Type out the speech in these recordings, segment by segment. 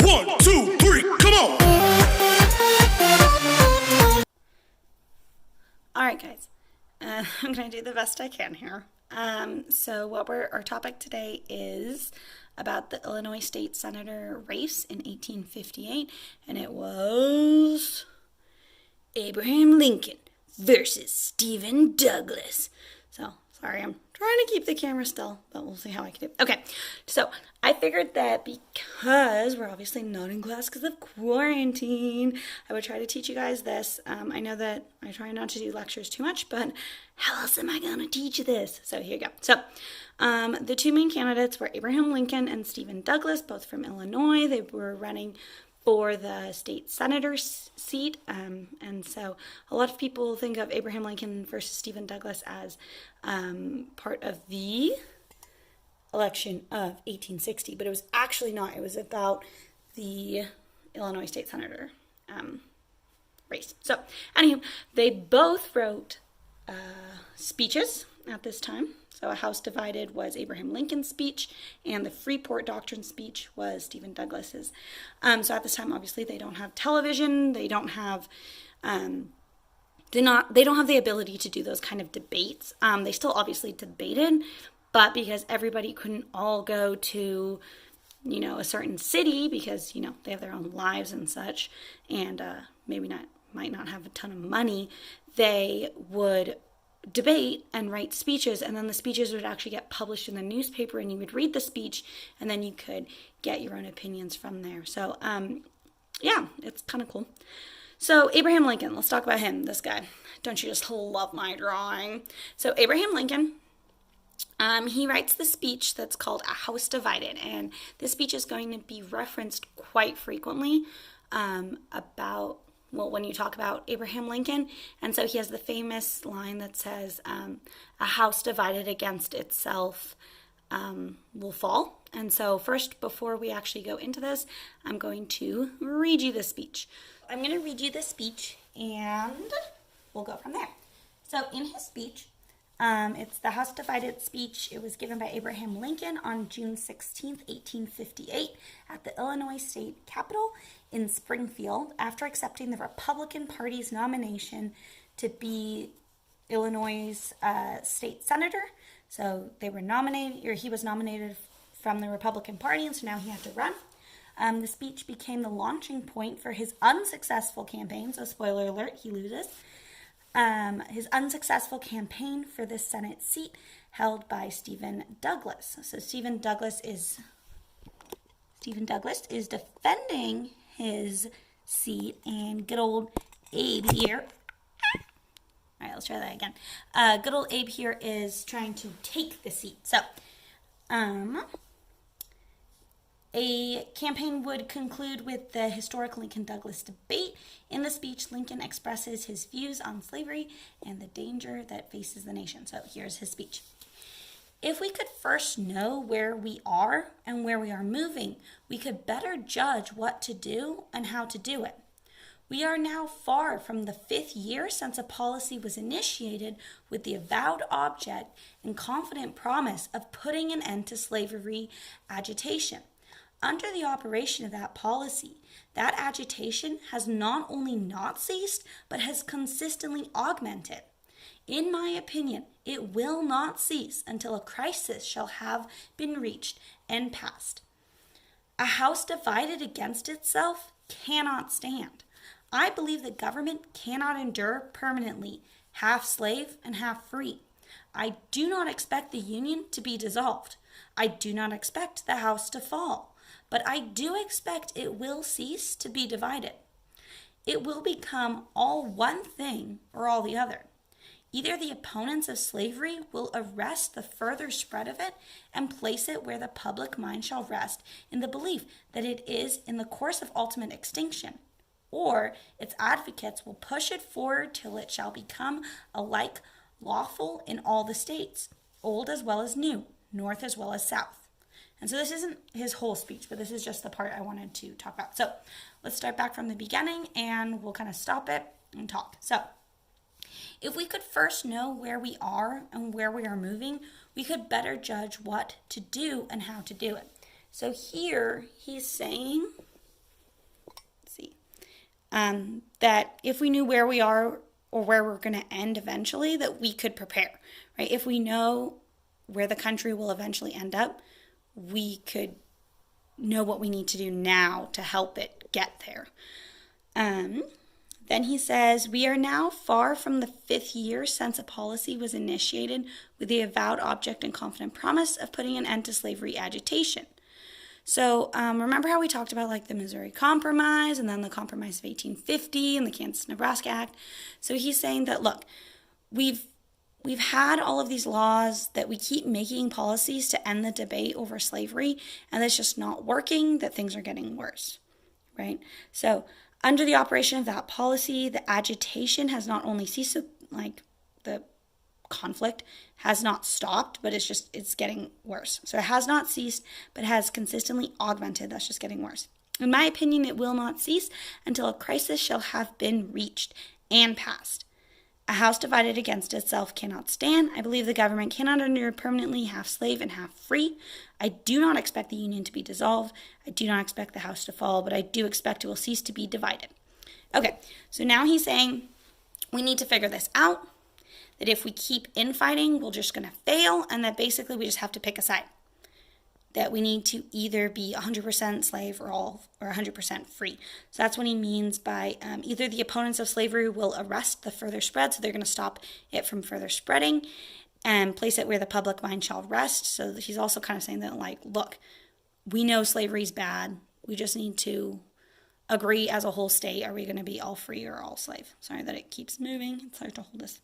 1, 2, 3, come on! Alright guys, I'm going to do the best I can here. So our topic today is about the Illinois State Senator race in 1858, and it was Abraham Lincoln versus Stephen Douglas. So, sorry, I'm trying to keep the camera still, but we'll see how I can do it. Okay, so I figured that because we're obviously not in class because of quarantine, I would try to teach you guys this. I know that I try not to do lectures too much, but how else am I going to teach you this? So here you go. So the two main candidates were Abraham Lincoln and Stephen Douglas, both from Illinois. They were running for the state senator's seat, and so a lot of people think of Abraham Lincoln versus Stephen Douglas as part of the election of 1860, but it was actually not. It was about the Illinois state senator race. So, anywho, they both wrote speeches at this time. So, A House Divided was Abraham Lincoln's speech, and the Freeport Doctrine speech was Stephen Douglas's. So at this time, obviously, they don't have television. They don't have, they don't have the ability to do those kind of debates. They still obviously debated, but because everybody couldn't all go to, a certain city because they have their own lives and such, and might not have a ton of money, they would debate and write speeches, and then the speeches would actually get published in the newspaper, and you would read the speech, and then you could get your own opinions from there. So, yeah, it's kind of cool. So, Abraham Lincoln, let's talk about him, this guy. Don't you just love my drawing? So, Abraham Lincoln, he writes the speech that's called A House Divided, and this speech is going to be referenced quite frequently when you talk about Abraham Lincoln. And so he has the famous line that says, a house divided against itself will fall. And so first, before we actually go into this, I'm going to read you the speech. I'm going to read you the speech, and we'll go from there. So in his speech, it's the House Divided speech. It was given by Abraham Lincoln on June 16th, 1858 at the Illinois State Capitol in Springfield after accepting the Republican Party's nomination to be Illinois' state senator. So they were nominated, or he was nominated from the Republican Party, and so now he had to run. The speech became the launching point for his unsuccessful campaign. So spoiler alert, he loses. His unsuccessful campaign for the Senate seat held by Stephen Douglas. So Stephen Douglas is defending his seat, and good old Abe here. All right, let's try that again. Good old Abe here is trying to take the seat. So, a campaign would conclude with the historic Lincoln-Douglas debate. In the speech, Lincoln expresses his views on slavery and the danger that faces the nation. So here's his speech. If we could first know where we are and where we are moving, we could better judge what to do and how to do it. We are now far from the 5th year since a policy was initiated with the avowed object and confident promise of putting an end to slavery agitation. Under the operation of that policy, that agitation has not only not ceased, but has consistently augmented. In my opinion, it will not cease until a crisis shall have been reached and passed. A house divided against itself cannot stand. I believe that government cannot endure permanently, half slave and half free. I do not expect the Union to be dissolved. I do not expect the house to fall. But I do expect it will cease to be divided. It will become all one thing or all the other. Either the opponents of slavery will arrest the further spread of it and place it where the public mind shall rest in the belief that it is in the course of ultimate extinction, or its advocates will push it forward till it shall become alike lawful in all the states, old as well as new, north as well as south. And so this isn't his whole speech, but this is just the part I wanted to talk about. So let's start back from the beginning, and we'll kind of stop it and talk. So if we could first know where we are and where we are moving, we could better judge what to do and how to do it. So here he's saying that if we knew where we are or where we're going to end eventually, that we could prepare, right? If we know where the country will eventually end up, we could know what we need to do now to help it get there. Then he says, we are now far from the 5th year since a policy was initiated with the avowed object and confident promise of putting an end to slavery agitation. So remember how we talked about like the Missouri Compromise and then the Compromise of 1850 and the Kansas-Nebraska Act? So he's saying that, look, we've had all of these laws, that we keep making policies to end the debate over slavery, and that's just not working, that things are getting worse, right? So under the operation of that policy, the agitation has not only ceased, so like the conflict has not stopped, but it's getting worse. So it has not ceased, but has consistently augmented. That's just getting worse. In my opinion, it will not cease until a crisis shall have been reached and passed. A house divided against itself cannot stand. I believe the government cannot endure permanently half slave and half free. I do not expect the union to be dissolved. I do not expect the house to fall, but I do expect it will cease to be divided. Okay, so now he's saying we need to figure this out, that if we keep infighting, we're just going to fail, and that basically we just have to pick a side. That we need to either be 100% slave or 100% free. So that's what he means by either the opponents of slavery will arrest the further spread, so they're going to stop it from further spreading, and place it where the public mind shall rest. So he's also kind of saying that, like, look, we know slavery's bad. We just need to agree as a whole state. Are we going to be all free or all slave? Sorry that it keeps moving. It's hard to hold this.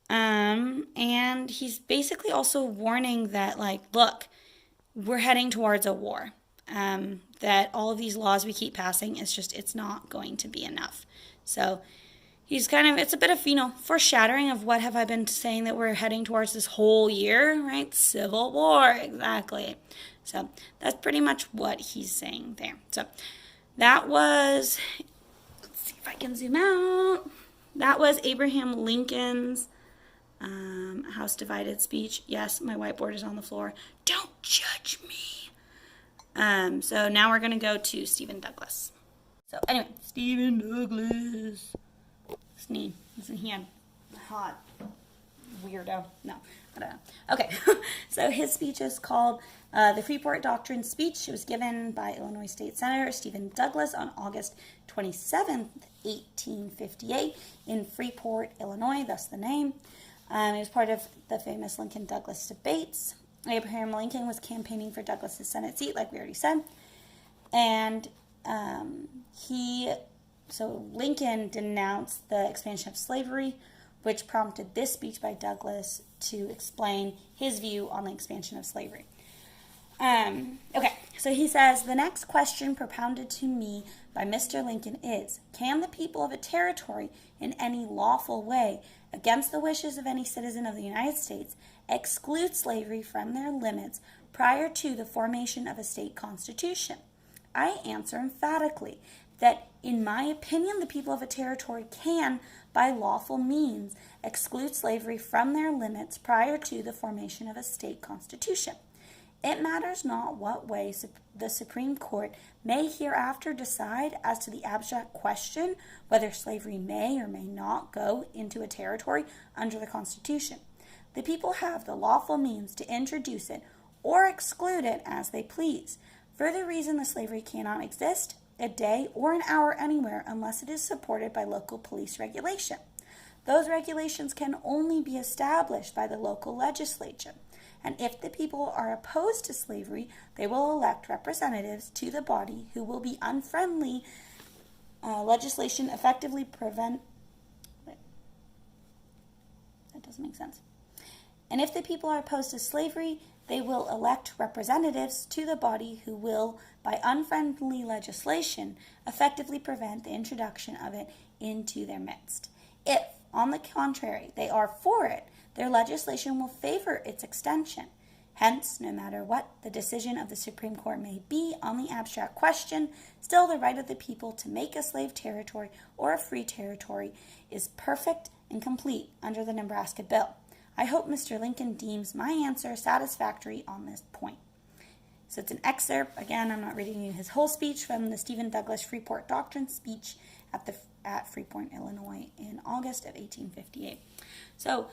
And he's basically also warning that, like, look, we're heading towards a war. That all of these laws we keep passing, it's not going to be enough. So he's it's a bit of, foreshadowing of what have I been saying that we're heading towards this whole year, right? Civil war, exactly. So that's pretty much what he's saying there. So that was, let's see if I can zoom out. That was Abraham Lincoln's House Divided speech. Yes, my whiteboard is on the floor. Don't judge me. So now we're going to go to Stephen Douglas. So anyway, Stephen Douglas. Sneeze. Isn't he a hot weirdo? No, I don't know. Okay, so his speech is called the Freeport Doctrine Speech. It was given by Illinois State Senator Stephen Douglas on August 27th, 1858 in Freeport, Illinois, thus the name. It was part of the famous Lincoln-Douglas debates. Abraham Lincoln was campaigning for Douglas's Senate seat, like we already said. And Lincoln denounced the expansion of slavery, which prompted this speech by Douglas to explain his view on the expansion of slavery. Okay, so he says, the next question propounded to me by Mr. Lincoln is, can the people of a territory in any lawful way, against the wishes of any citizen of the United States, exclude slavery from their limits prior to the formation of a state constitution? I answer emphatically that, in my opinion, the people of a territory can, by lawful means, exclude slavery from their limits prior to the formation of a state constitution. It matters not what way the Supreme Court may hereafter decide as to the abstract question whether slavery may or may not go into a territory under the Constitution. The people have the lawful means to introduce it or exclude it as they please. For the reason that slavery cannot exist a day or an hour anywhere unless it is supported by local police regulation. Those regulations can only be established by the local legislature. And if the people are opposed to slavery, they will elect representatives to the body who will be unfriendly legislation effectively prevent... That doesn't make sense. And if the people are opposed to slavery, they will elect representatives to the body who will, by unfriendly legislation, effectively prevent the introduction of it into their midst. If, on the contrary, they are for it, their legislation will favor its extension. Hence, no matter what the decision of the Supreme Court may be on the abstract question, still the right of the people to make a slave territory or a free territory is perfect and complete under the Nebraska bill. I hope Mr. Lincoln deems my answer satisfactory on this point. So it's an excerpt. Again, I'm not reading you his whole speech from the Stephen Douglas Freeport Doctrine speech at Freeport, Illinois in August of 1858. So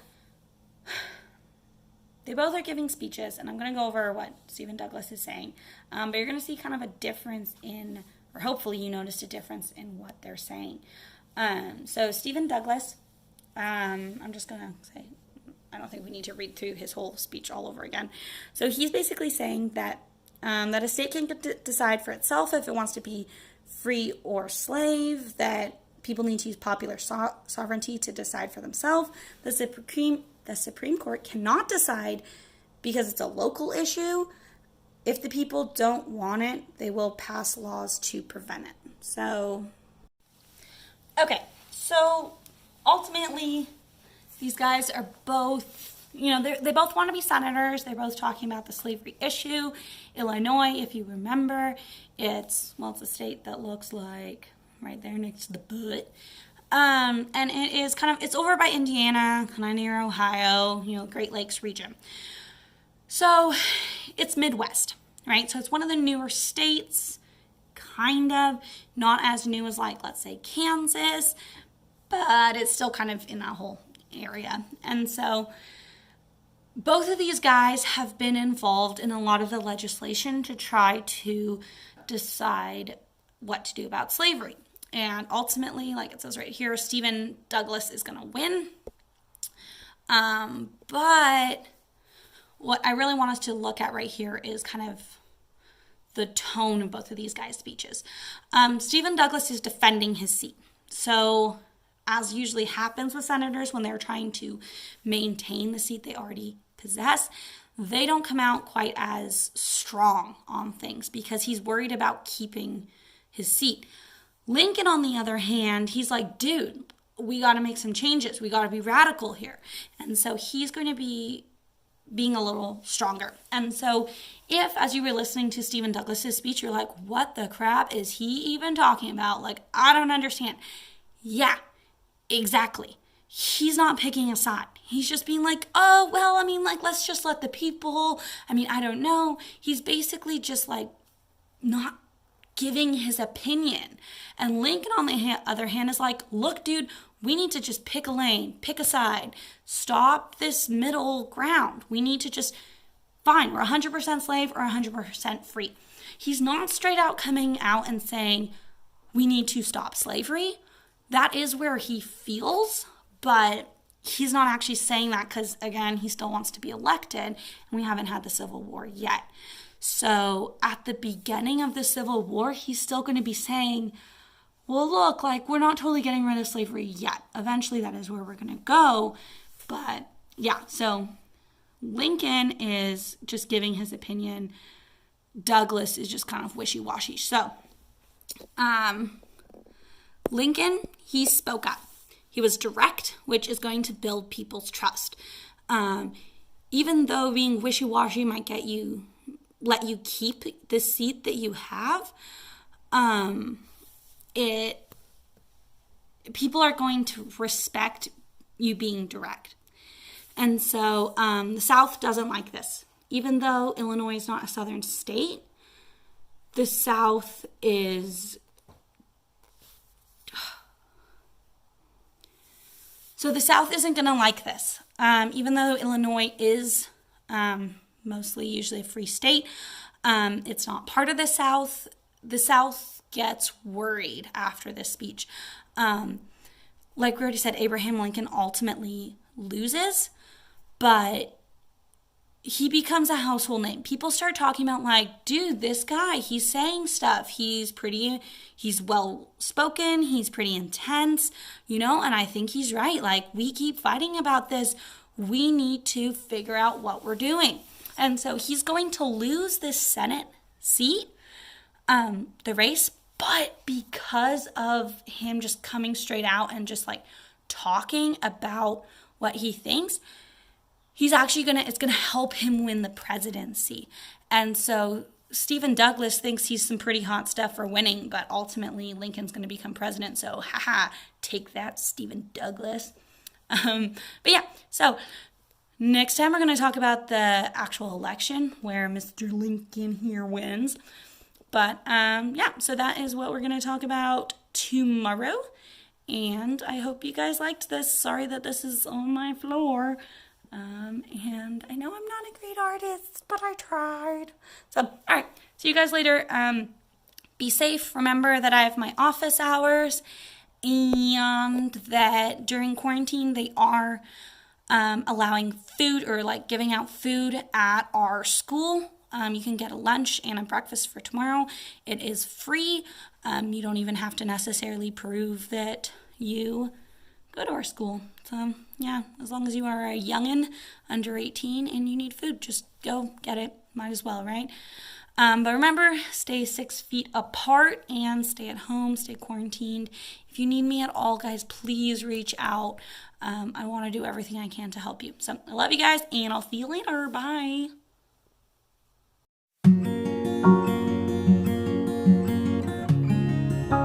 they both are giving speeches, and I'm going to go over what Stephen Douglas is saying. But you're going to see kind of a difference in, or hopefully you noticed a difference in what they're saying. So Stephen Douglas, I'm just going to say, I don't think we need to read through his whole speech all over again. So he's basically saying that that a state can decide for itself if it wants to be free or slave, that people need to use popular sovereignty to decide for themselves. The Supreme Court cannot decide because it's a local issue. If the people don't want it, they will pass laws to prevent it. So, okay, so ultimately, these guys are both, they both want to be senators. They're both talking about the slavery issue. Illinois, if you remember, it's a state that looks like right there next to the butt. And it is it's over by Indiana, kind of near Ohio, Great Lakes region. So it's Midwest, right? So it's one of the newer states, kind of, not as new as let's say Kansas, but it's still kind of in that whole area. And so both of these guys have been involved in a lot of the legislation to try to decide what to do about slavery. And ultimately, like it says right here, Stephen Douglas is going to win. But what I really want us to look at right here is kind of the tone of both of these guys' speeches. Stephen Douglas is defending his seat. So, as usually happens with senators when they're trying to maintain the seat they already possess, they don't come out quite as strong on things because he's worried about keeping his seat. Lincoln, on the other hand, he's like, dude, we got to make some changes. We got to be radical here. And so he's going to be being a little stronger. And so if, as you were listening to Stephen Douglas's speech, you're like, what the crap is he even talking about? I don't understand. Yeah, exactly. He's not picking a side. He's just being like, oh, well, let's just let the people, I don't know. He's basically just not giving his opinion. And Lincoln, on the other hand, is like, look, dude, we need to just pick a lane, pick a side, stop this middle ground. We need to just, fine, we're 100% slave or 100% free. He's not straight out coming out and saying, we need to stop slavery. That is where he feels, but he's not actually saying that because, again, he still wants to be elected, and we haven't had the Civil War yet. So at the beginning of the Civil War, he's still going to be saying, well, look, we're not totally getting rid of slavery yet. Eventually, that is where we're going to go. But yeah, so Lincoln is just giving his opinion. Douglas is just kind of wishy-washy. So Lincoln, he spoke up. He was direct, which is going to build people's trust. Even though being wishy-washy might let you keep the seat that you have, people are going to respect you being direct. And so the South doesn't like this. Even though Illinois is not a southern state, the South is... So the South isn't going to like this. Even though Illinois is mostly usually a free state, it's not part of the South. The South gets worried after this speech. Like we already said, Abraham Lincoln ultimately loses, but he becomes a household name. People start talking about dude, this guy, he's saying stuff. He's well-spoken. He's pretty intense, and I think he's right. We keep fighting about this. We need to figure out what we're doing. And so he's going to lose this Senate seat, the race, but because of him just coming straight out and just talking about what he thinks, he's actually it's going to help him win the presidency. And so Stephen Douglas thinks he's some pretty hot stuff for winning, but ultimately Lincoln's going to become president. So, take that, Stephen Douglas. But yeah, so Next time we're going to talk about the actual election where Mr. Lincoln here wins. But yeah, so that is what we're going to talk about tomorrow. And I hope you guys liked this. Sorry that this is on my floor. And I know I'm not a great artist, but I tried. So, all right. See you guys later. Be safe. Remember that I have my office hours and that during quarantine they are allowing food or like giving out food at our school. You can get a lunch and a breakfast for tomorrow. It is free. You don't even have to necessarily prove that you go to our school. So, yeah, as long as you are a youngin' under 18 and you need food, just go get it. Might as well, right? But remember, stay 6 feet apart and stay at home, stay quarantined. If you need me at all, guys, please reach out. I want to do everything I can to help you. So, I love you guys, and I'll see you later. Bye.